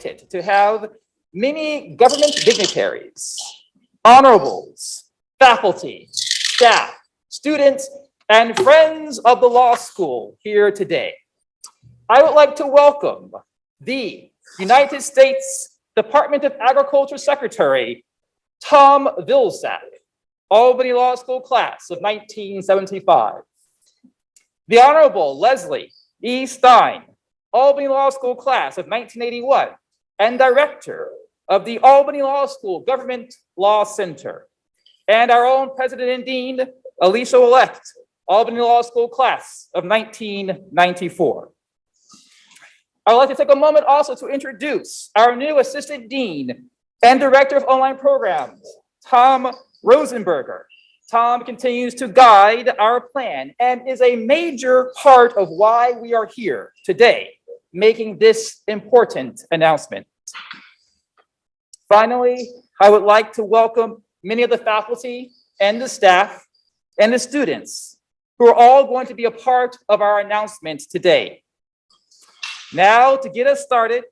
delighted to have many government dignitaries, honorables, faculty, staff, students, and friends of the law school here today. I would like to welcome the United States Department of Agriculture Secretary, Tom Vilsack, Albany Law School class of 1975. The Honorable Leslie E. Stein, Albany Law School class of 1981, and Director of the Albany Law School Government Law Center. And our own President and Dean, Alicia Ouellette, Albany Law School class of 1994. I would like to take a moment also to introduce our new Assistant Dean and Director of Online Programs, Tom Rosenberger. Tom continues to guide our plan and is a major part of why we are here today, making this important announcement. Finally, I would like to welcome many of the faculty and the staff and the students who are all going to be a part of our announcement today. Now, to get us started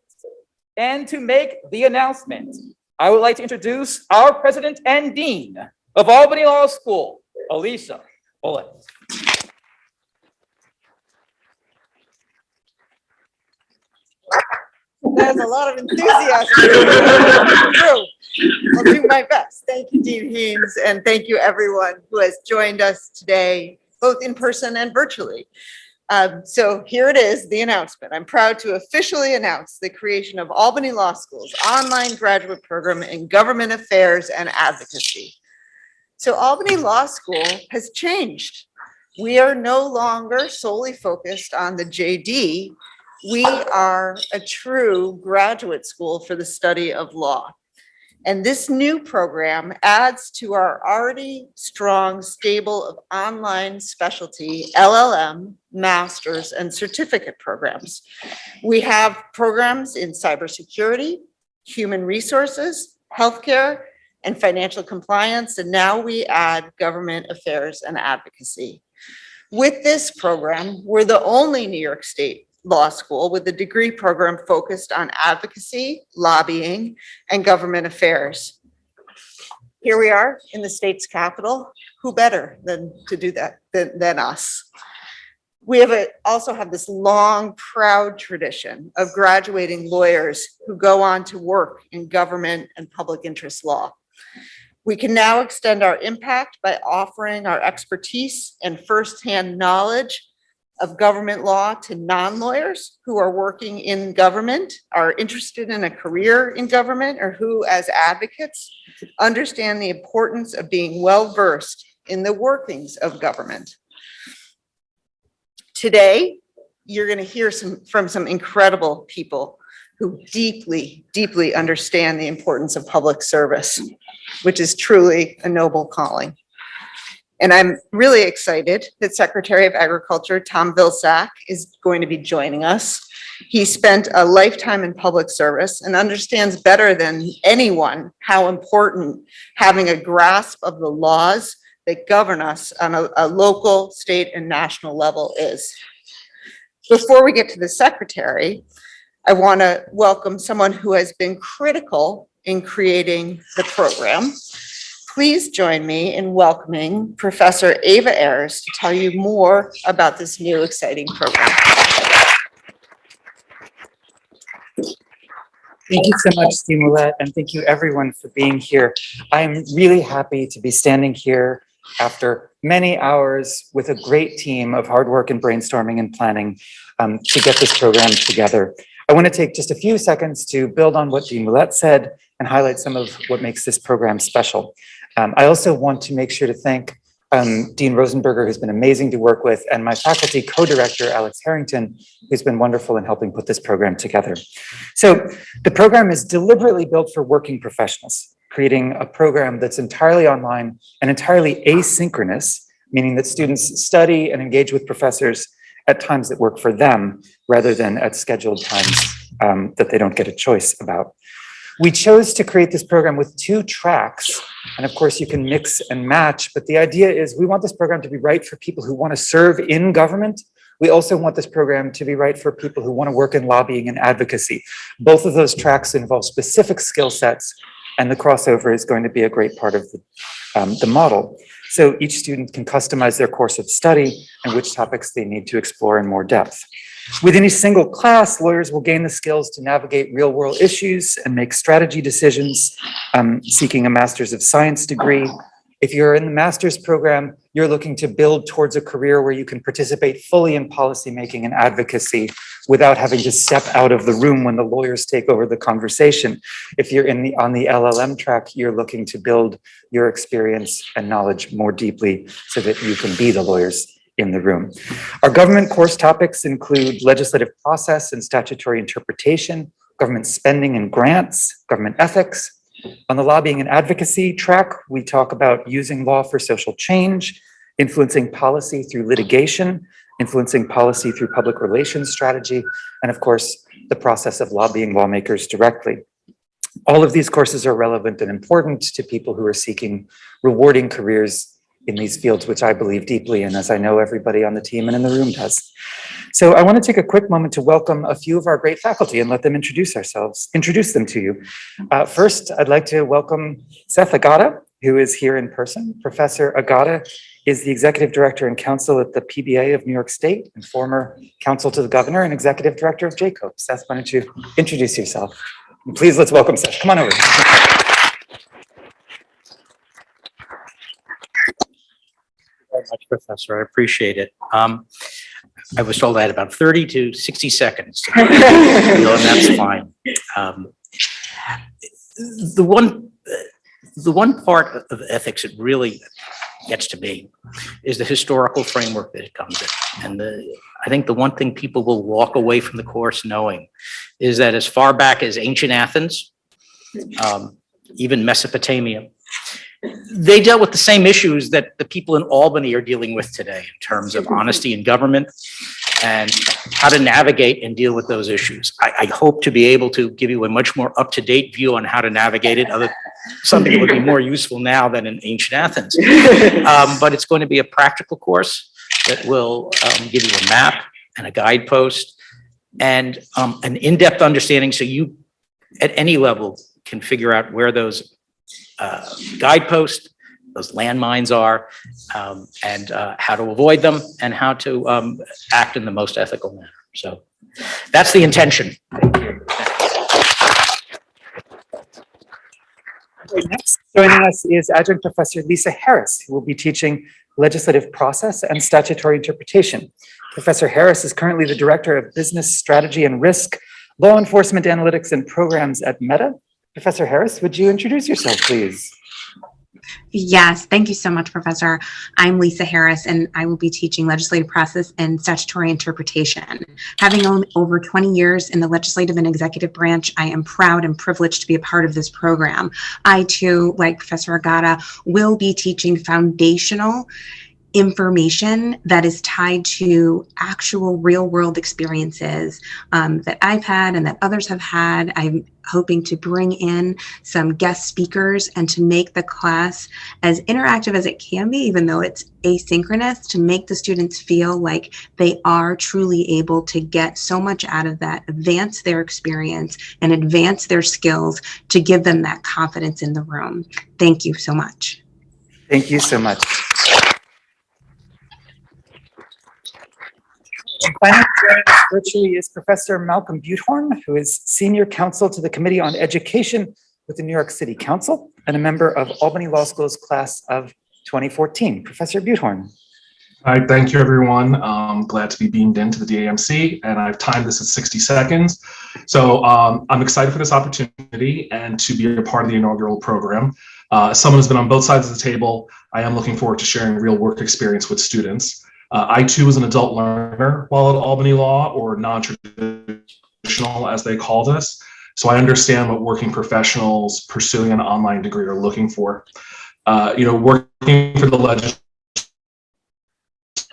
and to make the announcement, I would like to introduce our President and Dean of Albany Law School, Alicia Ouellette. There's a lot of enthusiasm. I'll do my best. Thank you, Dean Haynes, and thank you everyone who has joined us today, both in person and virtually. So here it is, the announcement. I'm proud to officially announce the creation of Albany Law School's online graduate program in Government Affairs and Advocacy. So Albany Law School has changed. We are no longer solely focused on the JD. We are a true graduate school for the study of law. And this new program adds to our already strong stable of online specialty LLM, master's, and certificate programs. We have programs in cybersecurity, human resources, healthcare, and financial compliance, and now we add government affairs and advocacy. With this program, we're the only New York State law school with a degree program focused on advocacy, lobbying, and government affairs. Here we are in the state's capital. Who better than to do that than us? We also have this long, proud tradition of graduating lawyers who go on to work in government and public interest law. We can now extend our impact by offering our expertise and firsthand knowledge of government law to non-lawyers who are working in government, are interested in a career in government, or who, as advocates, understand the importance of being well-versed in the workings of government. Today, you're going to hear from some incredible people who deeply, deeply understand the importance of public service, which is truly a noble calling. And I'm really excited that Secretary of Agriculture, Tom Vilsack, is going to be joining us. He spent a lifetime in public service and understands better than anyone how important having a grasp of the laws that govern us on a local, state, and national level is. Before we get to the Secretary, I want to welcome someone who has been critical in creating the program. Please join me in welcoming Professor Eva Ayers to tell you more about this new exciting program. Thank you so much, Dean Ouellette, and thank you everyone for being here. I'm really happy to be standing here after many hours with a great team of hard work and brainstorming and planning to get this program together. I want to take just a few seconds to build on what Dean Ouellette said and highlight some of what makes this program special. I also want to make sure to thank Dean Rosenberger, who's been amazing to work with, and my faculty co-director, Alex Harrington, who's been wonderful in helping put this program together. So the program is deliberately built for working professionals, creating a program that's entirely online and entirely asynchronous, meaning that students study and engage with professors at times that work for them, rather than at scheduled times that they don't get a choice about. We chose to create this program with 2 tracks, and of course you can mix and match, but the idea is we want this program to be right for people who want to serve in government We also want this program to be right for people who want to work in lobbying and advocacy. Both of those tracks involve specific skill sets, and the crossover is going to be a great part of the model. So each student can customize their course of study and which topics they need to explore in more depth. Within each single class, lawyers will gain the skills to navigate real-world issues and make strategy decisions, seeking a Master's of Science degree. If you're in the master's program, you're looking to build towards a career where you can participate fully in policymaking and advocacy without having to step out of the room when the lawyers take over the conversation. If you're on the LLM track, you're looking to build your experience and knowledge more deeply so that you can be the lawyers in the room. Our government course topics include legislative process and statutory interpretation, government spending and grants, government ethics. On the lobbying and advocacy track, we talk about using law for social change, influencing policy through litigation, influencing policy through public relations strategy, and of course, the process of lobbying lawmakers directly. All of these courses are relevant and important to people who are seeking rewarding careers in these fields, which I believe deeply in, as I know everybody on the team and in the room does. So I want to take a quick moment to welcome a few of our great faculty and let them introduce them to you. First, I'd like to welcome Seth Agata, who is here in person. Professor Agata is the Executive Director and Counsel at the PBA of New York State and former counsel to the governor and Executive Director of JCOPE. Seth, why don't you introduce yourself? And please, let's welcome Seth. Come on over. Very much, Professor. I appreciate it. I was told I had about 30 to 60 seconds, and that's fine. The one part of ethics that really gets to me is the historical framework that it comes in. And I think the one thing people will walk away from the course knowing is that as far back as ancient Athens, even Mesopotamia, they dealt with the same issues that the people in Albany are dealing with today in terms of honesty in government and how to navigate and deal with those issues. I hope to be able to give you a much more up-to-date view on how to navigate it, something that would be more useful now than in ancient Athens. But it's going to be a practical course that will give you a map and a guidepost and an in-depth understanding so you, at any level, can figure out where those guideposts, those landmines are, and how to avoid them and how to act in the most ethical manner. So that's the intention. Next, joining us is Adjunct Professor Lisa Harris, who will be teaching legislative process and statutory interpretation. Professor Harris is currently the Director of Business Strategy and Risk, Law Enforcement Analytics and Programs at Meta. Professor Harris, would you introduce yourself, please? Yes, thank you so much, Professor. I'm Lisa Harris, and I will be teaching legislative process and statutory interpretation. Having owned over 20 years in the legislative and executive branch, I am proud and privileged to be a part of this program. I, too, like Professor Agata, will be teaching foundational information that is tied to actual real-world experiences that I've had and that others have had. I'm hoping to bring in some guest speakers and to make the class as interactive as it can be, even though it's asynchronous, to make the students feel like they are truly able to get so much out of that, advance their experience and advance their skills to give them that confidence in the room. Thank you so much. Thank you so much. And finally, joining us virtually is Professor Malcolm Butehorn, who is Senior Counsel to the Committee on Education with the New York City Council and a member of Albany Law School's class of 2014. Professor Butehorn. Hi, thank you, everyone. Glad to be beamed into the DAMC, and I've timed this at 60 seconds. So I'm excited for this opportunity and to be a part of the inaugural program. As someone who's been on both sides of the table, I am looking forward to sharing real work experience with students. I too was an adult learner while at Albany Law, or non-traditional as they call this. So I understand what working professionals pursuing an online degree are looking for. Working for the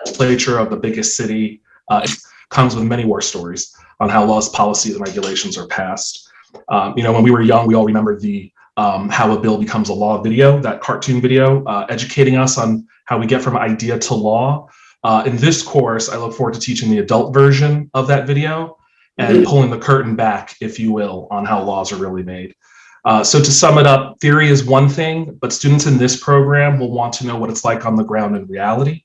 legislature of the biggest city comes with many war stories on how laws, policies, and regulations are passed. When we were young, we all remember the How a Bill Becomes a Law video, that cartoon video, educating us on how we get from idea to law. In this course, I look forward to teaching the adult version of that video and pulling the curtain back, if you will, on how laws are really made. So to sum it up, theory is one thing, but students in this program will want to know what it's like on the ground in reality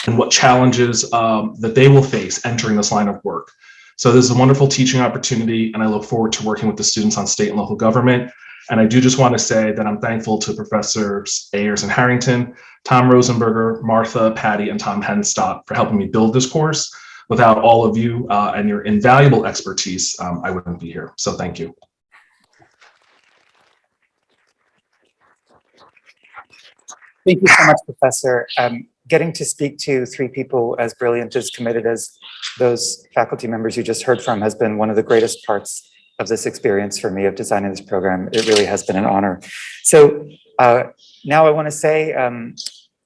and what challenges that they will face entering this line of work. So this is a wonderful teaching opportunity, and I look forward to working with the students on state and local government. And I do just want to say that I'm thankful to Professors Ayers and Harrington, Tom Rosenberger, Martha, Patty, and Tom Henstock for helping me build this course. Without all of you and your invaluable expertise, I wouldn't be here. So thank you. Thank you so much, Professor. Getting to speak to three people as brilliant, as committed as those faculty members you just heard from has been one of the greatest parts of this experience for me of designing this program. It really has been an honor. So now I want to say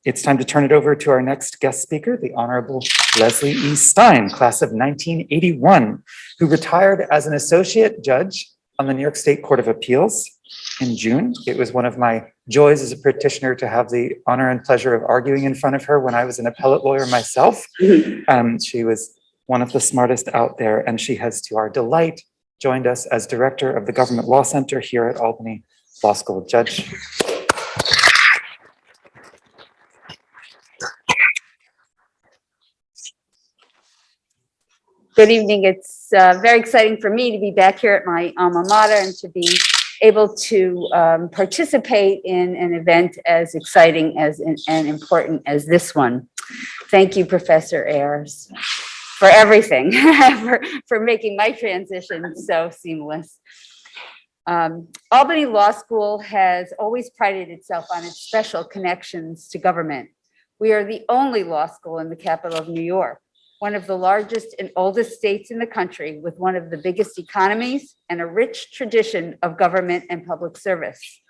it's time to turn it over to our next guest speaker, the Honorable Leslie E. Stein, class of 1981, who retired as an associate judge on the New York State Court of Appeals in June. It was one of my joys as a petitioner to have the honor and pleasure of arguing in front of her when I was an appellate lawyer myself. She was one of the smartest out there, and she has, to our delight, joined us as director of the Government Law Center here at Albany Law School. Judge. Good evening. It's very exciting for me to be back here at my alma mater and to be able to participate in an event as exciting as and important as this one. Thank you, Professor Ayers, for everything, for making my transition so seamless. Albany Law School has always prided itself on its special connections to government. We are the only law school in the capital of New York, one of the largest and oldest states in the country with one of the biggest economies and a rich tradition of government and public service.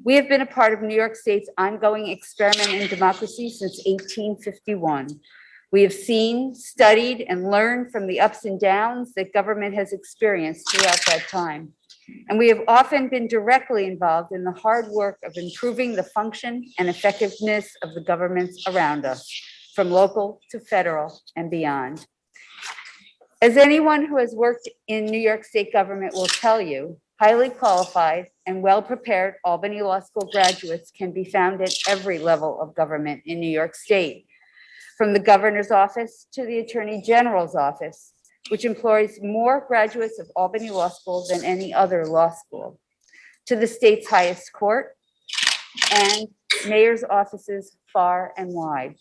We have been a part of New York State's ongoing experiment in democracy since 1851. We have seen, studied, and learned from the ups and downs that government has experienced throughout that time. And we have often been directly involved in the hard work of improving the function and effectiveness of the governments around us, from local to federal and beyond. As anyone who has worked in New York State government will tell you, highly qualified and well-prepared Albany Law School graduates can be found at every level of government in New York State, from the governor's office to the attorney general's office, which employs more graduates of Albany Law School than any other law school, to the state's highest court and mayor's offices far and wide.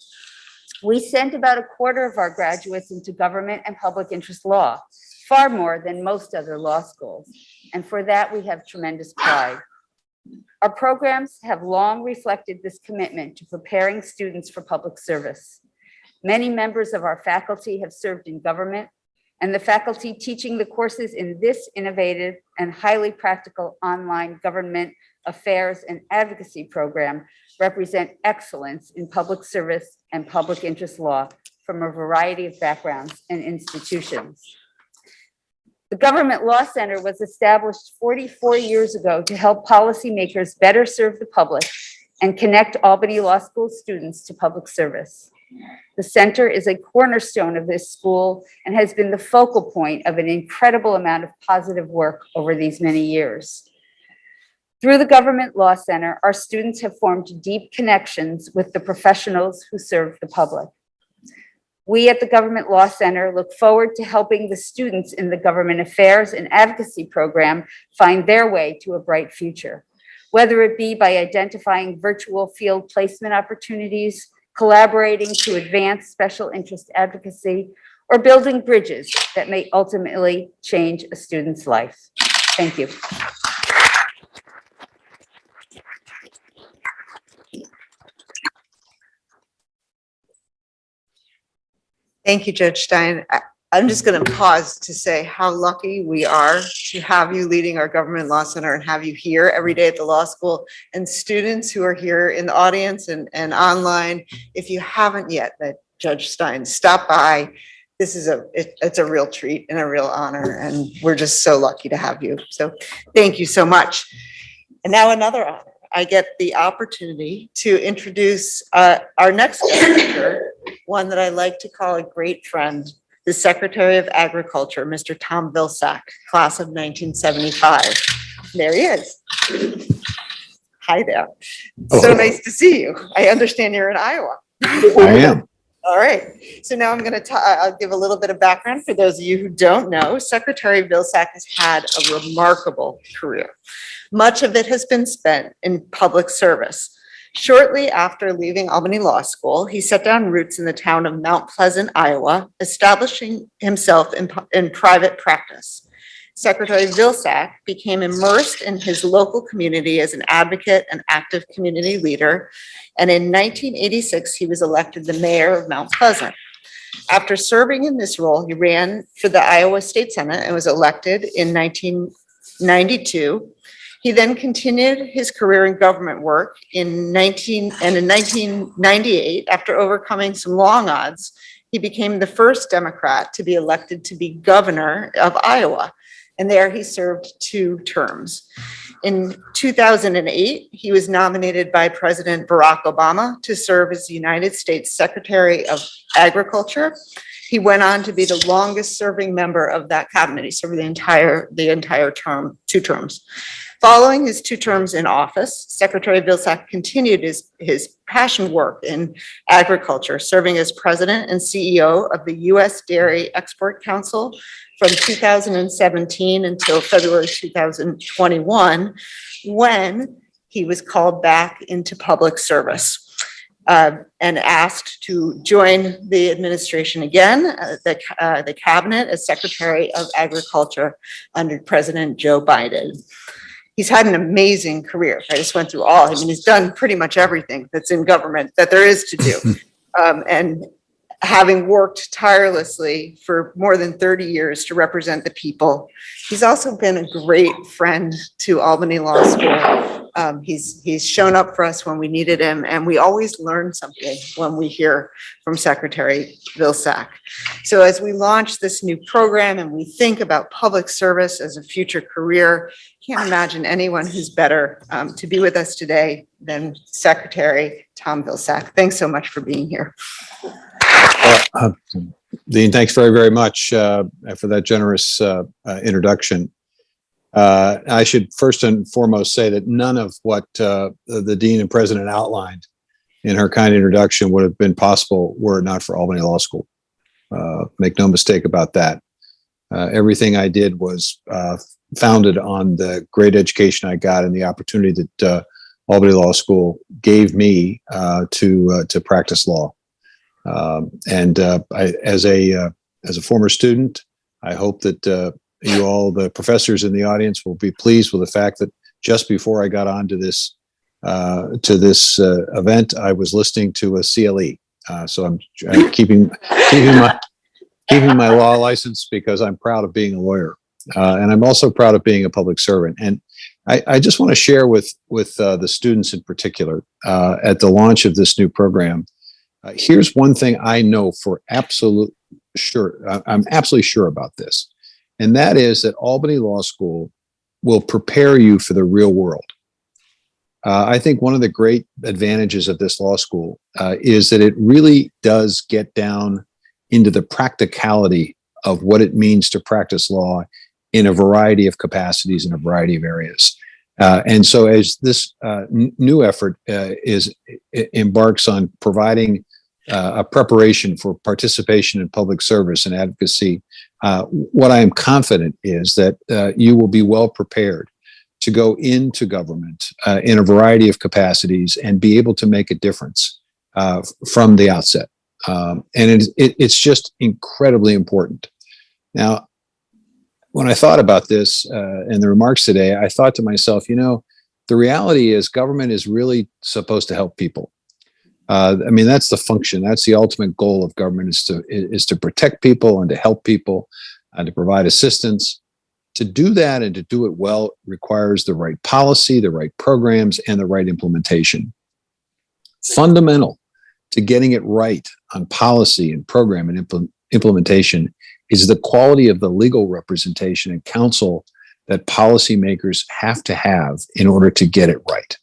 We sent about a quarter of our graduates into government and public interest law, far more than most other law schools. And for that, we have tremendous pride. Our programs have long reflected this commitment to preparing students for public service. Many members of our faculty have served in government, and the faculty teaching the courses in this innovative and highly practical online government affairs and advocacy program represent excellence in public service and public interest law from a variety of backgrounds and institutions. The Government Law Center was established 44 years ago to help policymakers better serve the public and connect Albany Law School students to public service. The center is a cornerstone of this school and has been the focal point of an incredible amount of positive work over these many years. Through the Government Law Center, our students have formed deep connections with the professionals who serve the public. We at the Government Law Center look forward to helping the students in the Government Affairs and Advocacy program find their way to a bright future, whether it be by identifying virtual field placement opportunities, collaborating to advance special interest advocacy, or building bridges that may ultimately change a student's life. Thank you. Thank you, Judge Stein. I'm just going to pause to say how lucky we are to have you leading our Government Law Center and have you here every day at the law school, and students who are here in the audience and online. If you haven't yet met Judge Stein, stop by. This is it's a real treat and a real honor, and we're just so lucky to have you. So thank you so much. And now another honor. I get the opportunity to introduce our next guest speaker, one that I like to call a great friend, the Secretary of Agriculture, Mr. Tom Vilsack, class of 1975. There he is. Hi there. So nice to see you. I understand you're in Iowa. I am. All right. So now I'm going to I'll give a little bit of background for those of you who don't know. Secretary Vilsack has had a remarkable career. Much of it has been spent in public service. Shortly after leaving Albany Law School, he set down roots in the town of Mount Pleasant, Iowa, establishing himself in private practice. Secretary Vilsack became immersed in his local community as an advocate and active community leader. And in 1986, he was elected the mayor of Mount Pleasant. After serving in this role, he ran for the Iowa State Senate and was elected in 1992. He then continued his career in government work in 1998, after overcoming some long odds, he became the first Democrat to be elected to be governor of Iowa. And there he served 2 terms. In 2008, he was nominated by President Barack Obama to serve as the United States Secretary of Agriculture. He went on to be the longest serving member of that cabinet. He served the entire term, 2 terms. Following his 2 terms in office, Secretary Vilsack continued his passion work in agriculture, serving as president and CEO of the U.S. Dairy Export Council from 2017 until February 2021, when he was called back into public service and asked to join the administration again, the cabinet, as Secretary of Agriculture under President Joe Biden. He's had an amazing career. I just went through all. I mean, he's done pretty much everything that's in government that there is to do. And having worked tirelessly for more than 30 years to represent the people, he's also been a great friend to Albany Law School. He's shown up for us when we needed him, and we always learn something when we hear from Secretary Vilsack. So as we launch this new program and we think about public service as a future career, can't imagine anyone who's better to be with us today than Secretary Tom Vilsack. Thanks so much for being here. Dean, thanks very, very much for that generous introduction. I should first and foremost say that none of what the Dean and President outlined in her kind introduction would have been possible were it not for Albany Law School. Make no mistake about that. Everything I did was founded on the great education I got and the opportunity that Albany Law School gave me to practice law. As a former student, I hope that you all, the professors in the audience, will be pleased with the fact that just before I got onto this event, I was listening to a CLE. So I'm keeping my law license because I'm proud of being a lawyer, and I'm also proud of being a public servant. And I just want to share with the students in particular at the launch of this new program. Here's one thing I know for absolute sure. I'm absolutely sure about this. And that is that Albany Law School will prepare you for the real world. I think one of the great advantages of this law school is that it really does get down into the practicality of what it means to practice law in a variety of capacities in a variety of areas. And so as this new effort embarks on providing a preparation for participation in public service and advocacy, what I am confident is that you will be well prepared to go into government in a variety of capacities and be able to make a difference from the outset. And it's just incredibly important. Now, when I thought about this and the remarks today, I thought to myself, the reality is government is really supposed to help people. I mean, that's the function. That's the ultimate goal of government is to protect people and to help people and to provide assistance. To do that and to do it well requires the right policy, the right programs, and the right implementation. Fundamental to getting it right on policy and program and implementation is the quality of the legal representation and counsel that policymakers have to have in order to get it right.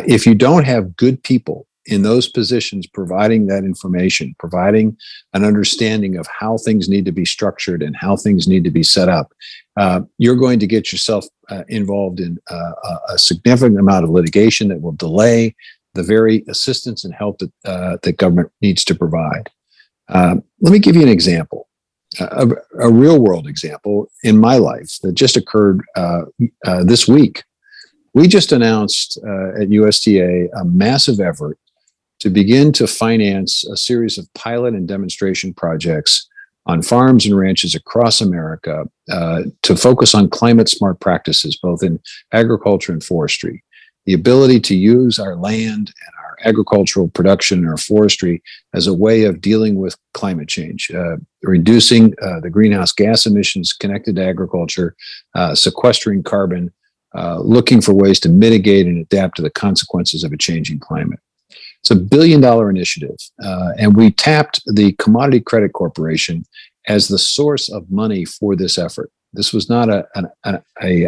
If you don't have good people in those positions, providing that information, providing an understanding of how things need to be structured and how things need to be set up, you're going to get yourself involved in a significant amount of litigation that will delay the very assistance and help that government needs to provide. Let me give you an example, a real world example in my life that just occurred this week. We just announced at USDA a massive effort to begin to finance a series of pilot and demonstration projects on farms and ranches across America to focus on climate smart practices, both in agriculture and forestry. The ability to use our land and our agricultural production and our forestry as a way of dealing with climate change, reducing the greenhouse gas emissions connected to agriculture, sequestering carbon, looking for ways to mitigate and adapt to the consequences of a changing climate. It's $1 billion initiative, and we tapped the Commodity Credit Corporation as the source of money for this effort. This was not an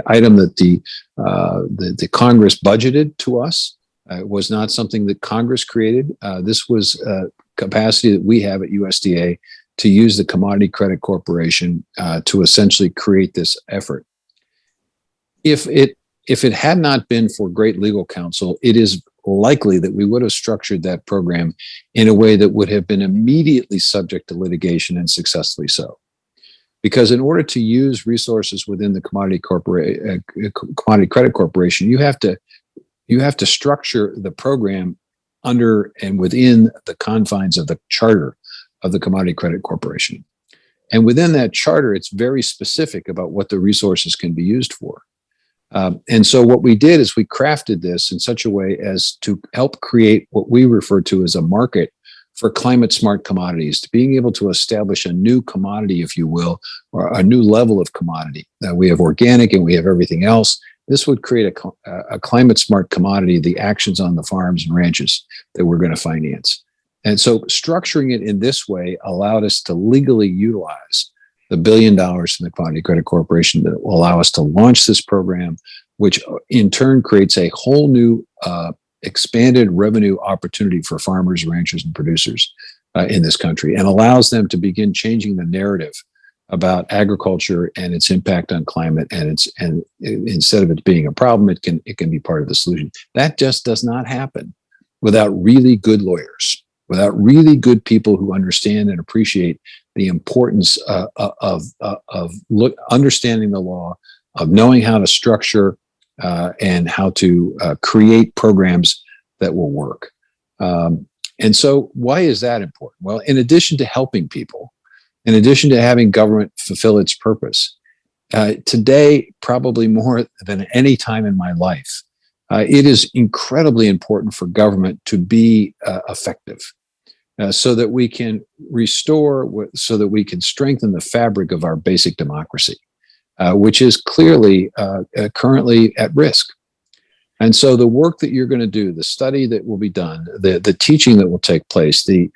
item that the Congress budgeted to us. It was not something that Congress created. This was a capacity that we have at USDA to use the Commodity Credit Corporation to essentially create this effort. If it had not been for great legal counsel, it is likely that we would have structured that program in a way that would have been immediately subject to litigation, and successfully so. Because in order to use resources within the Commodity Credit Corporation, you have to structure the program under and within the confines of the charter of the Commodity Credit Corporation. And within that charter, it's very specific about what the resources can be used for. And so what we did is we crafted this in such a way as to help create what we refer to as a market for climate smart commodities, to being able to establish a new commodity, if you will, or a new level of commodity. We have organic and we have everything else. This would create a climate smart commodity, the actions on the farms and ranches that we're going to finance. And so structuring it in this way allowed us to legally utilize the $1 billion from the Commodity Credit Corporation that will allow us to launch this program, which in turn creates a whole new expanded revenue opportunity for farmers, ranchers, and producers in this country, and allows them to begin changing the narrative about agriculture and its impact on climate. And instead of it being a problem, it can be part of the solution. That just does not happen without really good lawyers, without really good people who understand and appreciate the importance of understanding the law, of knowing how to structure and how to create programs that will work. And so why is that important? Well, in addition to helping people, in addition to having government fulfill its purpose, today, probably more than any time in my life, it is incredibly important for government to be effective. So that we can restore, so that we can strengthen the fabric of our basic democracy, which is clearly currently at risk. And so the work that you're going to do, the study that will be done, the teaching that will take place, the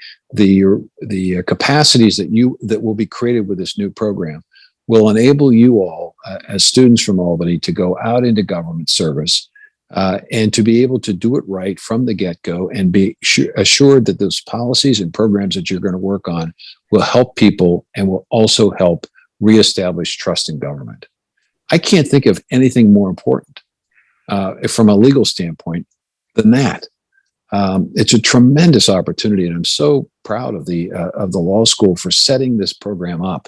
capacities that will be created with this new program will enable you all as students from Albany to go out into government service and to be able to do it right from the get-go and be assured that those policies and programs that you're going to work on will help people and will also help reestablish trust in government. I can't think of anything more important from a legal standpoint than that. It's a tremendous opportunity, and I'm so proud of the law school for setting this program up,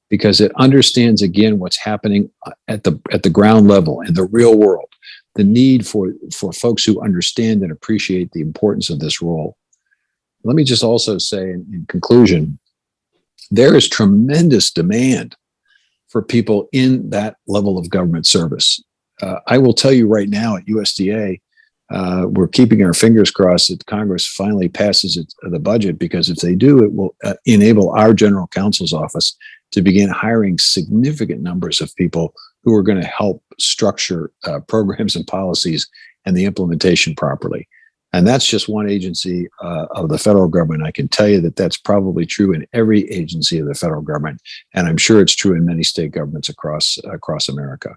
because it understands again what's happening at the ground level in the real world. The need for folks who understand and appreciate the importance of this role. Let me just also say in conclusion, there is tremendous demand for people in that level of government service. I will tell you right now at USDA, we're keeping our fingers crossed that Congress finally passes the budget, because if they do, it will enable our general counsel's office to begin hiring significant numbers of people who are going to help structure programs and policies and the implementation properly. And that's just one agency of the federal government. I can tell you that that's probably true in every agency of the federal government. And I'm sure it's true in many state governments across America.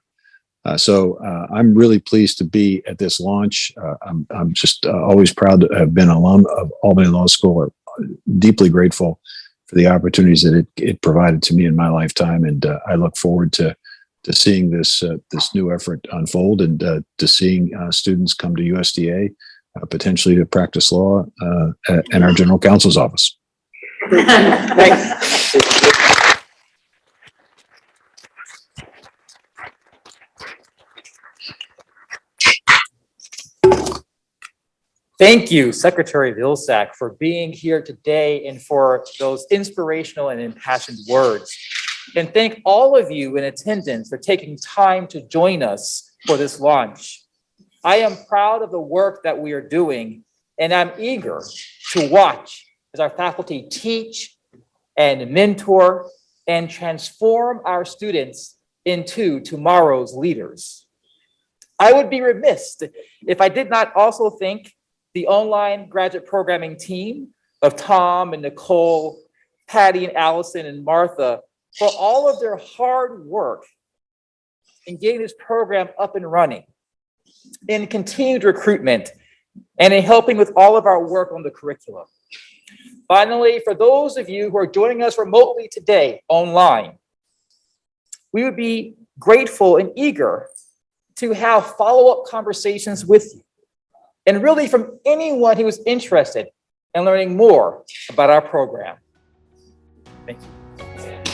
I'm really pleased to be at this launch. I'm just always proud to have been an alum of Albany Law School. Deeply grateful for the opportunities that it provided to me in my lifetime, and I look forward to seeing this new effort unfold and to seeing students come to USDA potentially to practice law in our general counsel's office. Thank you, Secretary Vilsack, for being here today and for those inspirational and impassioned words. And thank all of you in attendance for taking time to join us for this launch. I am proud of the work that we are doing, and I'm eager to watch as our faculty teach and mentor and transform our students into tomorrow's leaders. I would be remiss if I did not also thank the online graduate programming team of Tom and Nicole, Patty and Allison and Martha for all of their hard work in getting this program up and running, in continued recruitment, and in helping with all of our work on the curriculum. Finally, for those of you who are joining us remotely today online, we would be grateful and eager to have follow-up conversations with you, and really from anyone who is interested in learning more about our program. Thank you.